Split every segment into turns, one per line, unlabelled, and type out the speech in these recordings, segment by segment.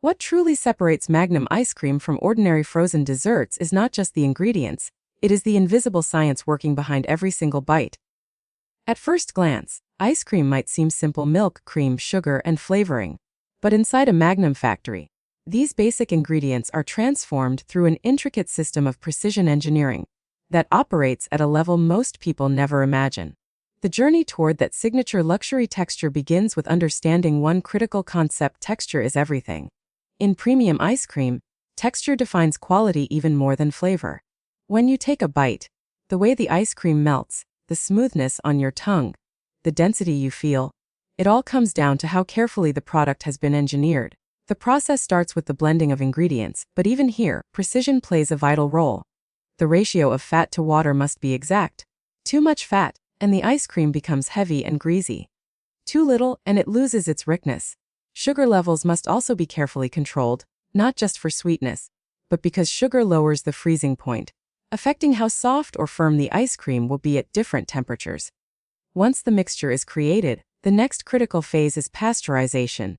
What truly separates Magnum ice cream from ordinary frozen desserts is not just the ingredients, it is the invisible science working behind every single bite. At first glance, ice cream might seem simple: milk, cream, sugar, and flavoring. But inside a Magnum factory, these basic ingredients are transformed through an intricate system of precision engineering that operates at a level most people never imagine. The journey toward that signature luxury texture begins with understanding one critical concept: texture is everything. In premium ice cream, texture defines quality even more than flavor. When you take a bite, the way the ice cream melts, the smoothness on your tongue, the density you feel, it all comes down to how carefully the product has been engineered. The process starts with the blending of ingredients, but even here, precision plays a vital role. The ratio of fat to water must be exact. Too much fat, and the ice cream becomes heavy and greasy. Too little, and it loses its richness. Sugar levels must also be carefully controlled, not just for sweetness, but because sugar lowers the freezing point, affecting how soft or firm the ice cream will be at different temperatures. Once the mixture is created, the next critical phase is pasteurization.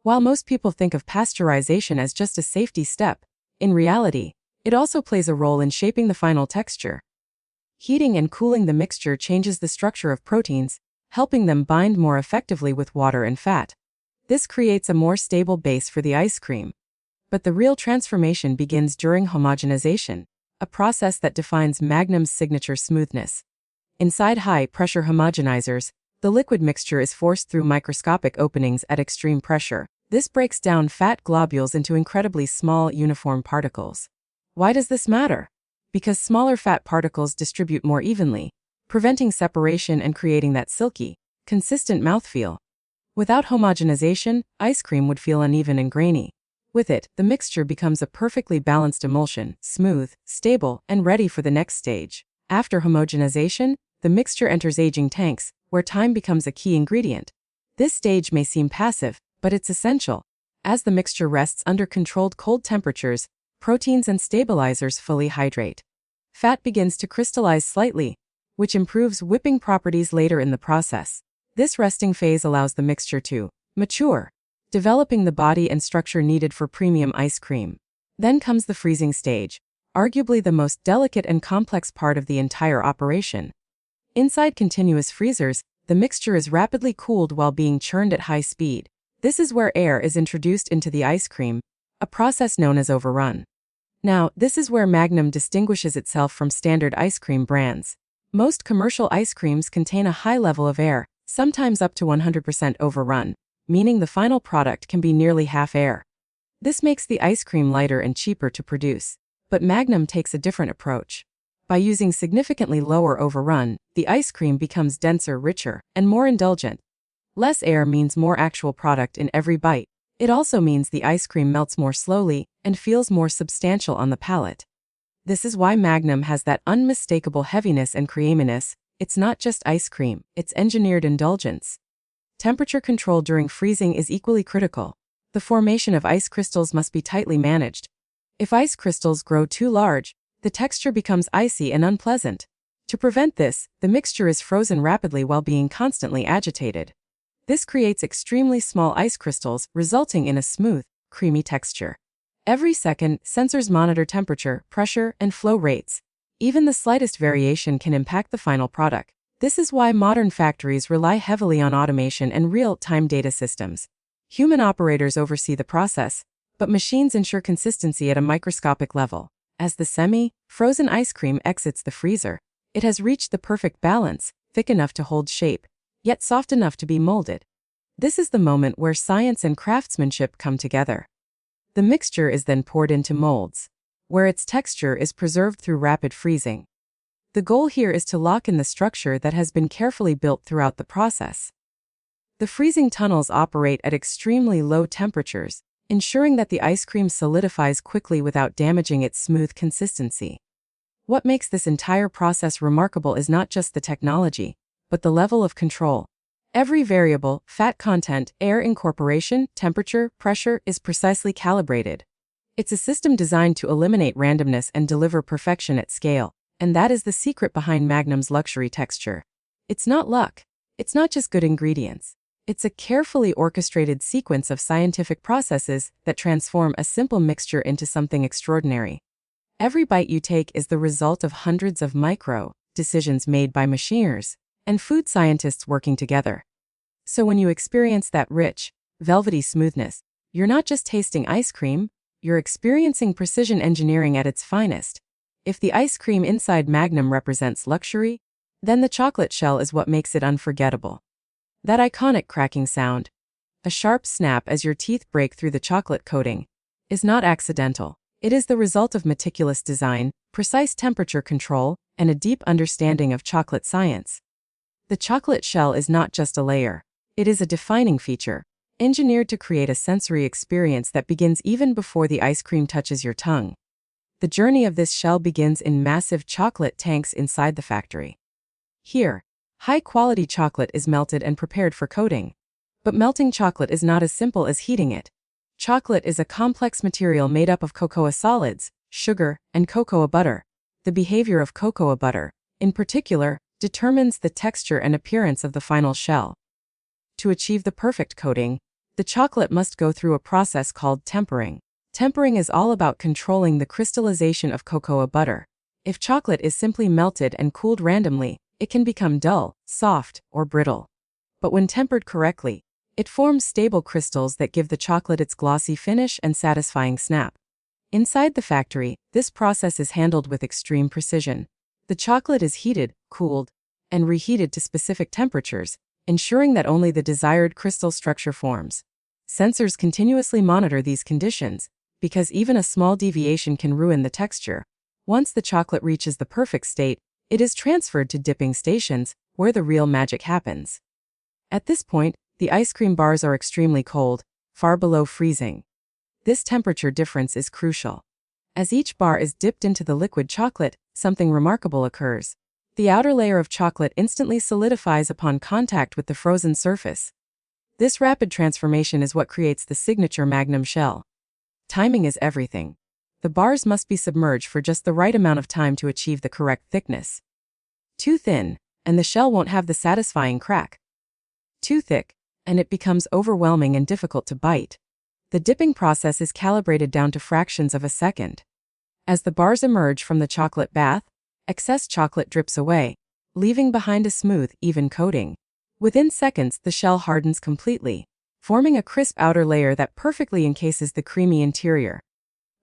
While most people think of pasteurization as just a safety step, in reality, it also plays a role in shaping the final texture. Heating and cooling the mixture changes the structure of proteins, helping them bind more effectively with water and fat. This creates a more stable base for the ice cream. But the real transformation begins during homogenization, a process that defines Magnum's signature smoothness. Inside high-pressure homogenizers, the liquid mixture is forced through microscopic openings at extreme pressure. This breaks down fat globules into incredibly small, uniform particles. Why does this matter? Because smaller fat particles distribute more evenly, preventing separation and creating that silky, consistent mouthfeel. Without homogenization, ice cream would feel uneven and grainy. With it, the mixture becomes a perfectly balanced emulsion, smooth, stable, and ready for the next stage. After homogenization, the mixture enters aging tanks, where time becomes a key ingredient. This stage may seem passive, but it's essential. As the mixture rests under controlled cold temperatures, proteins and stabilizers fully hydrate. Fat begins to crystallize slightly, which improves whipping properties later in the process. This resting phase allows the mixture to mature, developing the body and structure needed for premium ice cream. Then comes the freezing stage, arguably the most delicate and complex part of the entire operation. Inside continuous freezers, the mixture is rapidly cooled while being churned at high speed. This is where air is introduced into the ice cream, a process known as overrun. Now, this is where Magnum distinguishes itself from standard ice cream brands. Most commercial ice creams contain a high level of air, sometimes up to 100% overrun, meaning the final product can be nearly half air. This makes the ice cream lighter and cheaper to produce. But Magnum takes a different approach. By using significantly lower overrun, the ice cream becomes denser, richer, and more indulgent. Less air means more actual product in every bite. It also means the ice cream melts more slowly and feels more substantial on the palate. This is why Magnum has that unmistakable heaviness and creaminess. It's not just ice cream, it's engineered indulgence. Temperature control during freezing is equally critical. The formation of ice crystals must be tightly managed. If ice crystals grow too large, the texture becomes icy and unpleasant. To prevent this, the mixture is frozen rapidly while being constantly agitated. This creates extremely small ice crystals, resulting in a smooth, creamy texture. Every second, sensors monitor temperature, pressure, and flow rates. Even the slightest variation can impact the final product. This is why modern factories rely heavily on automation and real-time data systems. Human operators oversee the process, but machines ensure consistency at a microscopic level. As the semi-frozen ice cream exits the freezer, it has reached the perfect balance, thick enough to hold shape, yet soft enough to be molded. This is the moment where science and craftsmanship come together. The mixture is then poured into molds, where its texture is preserved through rapid freezing. The goal here is to lock in the structure that has been carefully built throughout the process. The freezing tunnels operate at extremely low temperatures, ensuring that the ice cream solidifies quickly without damaging its smooth consistency. What makes this entire process remarkable is not just the technology, but the level of control. Every variable, fat content, air incorporation, temperature, pressure, is precisely calibrated. It's a system designed to eliminate randomness and deliver perfection at scale, and that is the secret behind Magnum's luxury texture. It's not luck. It's not just good ingredients. It's a carefully orchestrated sequence of scientific processes that transform a simple mixture into something extraordinary. Every bite you take is the result of hundreds of decisions made by machiners and food scientists working together. So when you experience that rich, velvety smoothness, you're not just tasting ice cream, you're experiencing precision engineering at its finest. If the ice cream inside Magnum represents luxury, then the chocolate shell is what makes it unforgettable. That iconic cracking sound, a sharp snap as your teeth break through the chocolate coating, is not accidental. It is the result of meticulous design, precise temperature control, and a deep understanding of chocolate science. The chocolate shell is not just a layer. It is a defining feature, engineered to create a sensory experience that begins even before the ice cream touches your tongue. The journey of this shell begins in massive chocolate tanks inside the factory. Here, high-quality chocolate is melted and prepared for coating. But melting chocolate is not as simple as heating it. Chocolate is a complex material made up of cocoa solids, sugar, and cocoa butter. The behavior of cocoa butter, in particular, determines the texture and appearance of the final shell. To achieve the perfect coating, the chocolate must go through a process called tempering. Tempering is all about controlling the crystallization of cocoa butter. If chocolate is simply melted and cooled randomly, it can become dull, soft, or brittle. But when tempered correctly, it forms stable crystals that give the chocolate its glossy finish and satisfying snap. Inside the factory, this process is handled with extreme precision. The chocolate is heated, cooled, and reheated to specific temperatures, ensuring that only the desired crystal structure forms. Sensors continuously monitor these conditions, because even a small deviation can ruin the texture. Once the chocolate reaches the perfect state, it is transferred to dipping stations, where the real magic happens. At this point, the ice cream bars are extremely cold, far below freezing. This temperature difference is crucial. As each bar is dipped into the liquid chocolate, something remarkable occurs. The outer layer of chocolate instantly solidifies upon contact with the frozen surface. This rapid transformation is what creates the signature Magnum shell. Timing is everything. The bars must be submerged for just the right amount of time to achieve the correct thickness. Too thin, and the shell won't have the satisfying crack. Too thick, and it becomes overwhelming and difficult to bite. The dipping process is calibrated down to fractions of a second. As the bars emerge from the chocolate bath, excess chocolate drips away, leaving behind a smooth, even coating. Within seconds, the shell hardens completely, forming a crisp outer layer that perfectly encases the creamy interior.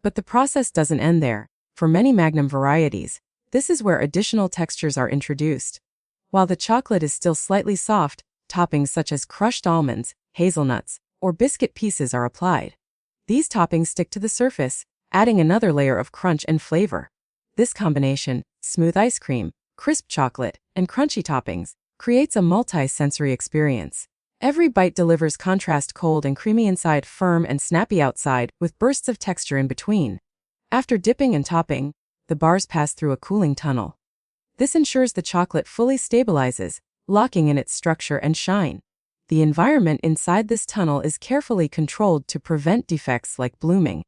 But the process doesn't end there. For many Magnum varieties, this is where additional textures are introduced. While the chocolate is still slightly soft, toppings such as crushed almonds, hazelnuts, or biscuit pieces are applied. These toppings stick to the surface, adding another layer of crunch and flavor. This combination, smooth ice cream, crisp chocolate, and crunchy toppings, creates a multi-sensory experience. Every bite delivers contrast: cold and creamy inside, firm and snappy outside, with bursts of texture in between. After dipping and topping, the bars pass through a cooling tunnel. This ensures the chocolate fully stabilizes, locking in its structure and shine. The environment inside this tunnel is carefully controlled to prevent defects like blooming,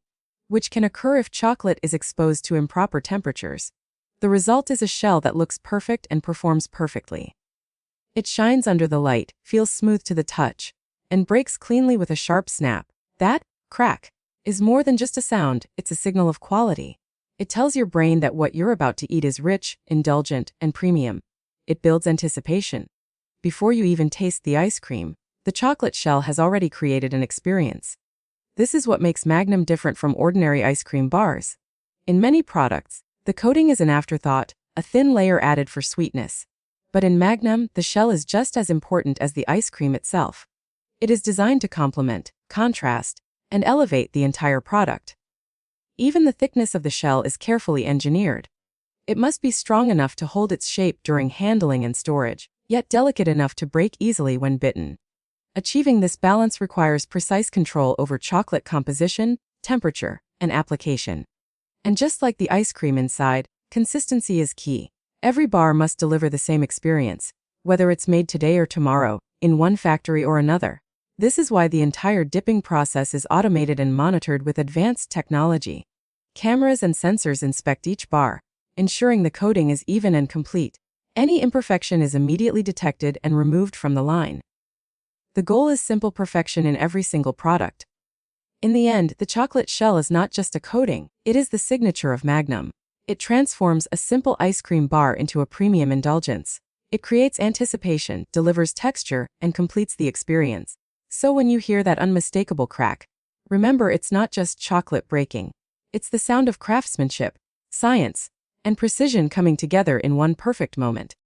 which can occur if chocolate is exposed to improper temperatures. The result is a shell that looks perfect and performs perfectly. It shines under the light, feels smooth to the touch, and breaks cleanly with a sharp snap. That crack is more than just a sound, it's a signal of quality. It tells your brain that what you're about to eat is rich, indulgent, and premium. It builds anticipation. Before you even taste the ice cream, the chocolate shell has already created an experience. This is what makes Magnum different from ordinary ice cream bars. In many products, the coating is an afterthought, a thin layer added for sweetness. But in Magnum, the shell is just as important as the ice cream itself. It is designed to complement, contrast, and elevate the entire product. Even the thickness of the shell is carefully engineered. It must be strong enough to hold its shape during handling and storage, yet delicate enough to break easily when bitten. Achieving this balance requires precise control over chocolate composition, temperature, and application. And just like the ice cream inside, consistency is key. Every bar must deliver the same experience, whether it's made today or tomorrow, in one factory or another. This is why the entire dipping process is automated and monitored with advanced technology. Cameras and sensors inspect each bar, ensuring the coating is even and complete. Any imperfection is immediately detected and removed from the line. The goal is simple perfection in every single product. In the end, the chocolate shell is not just a coating, it is the signature of Magnum. It transforms a simple ice cream bar into a premium indulgence. It creates anticipation, delivers texture, and completes the experience. So when you hear that unmistakable crack, remember it's not just chocolate breaking. It's the sound of craftsmanship, science, and precision coming together in one perfect moment.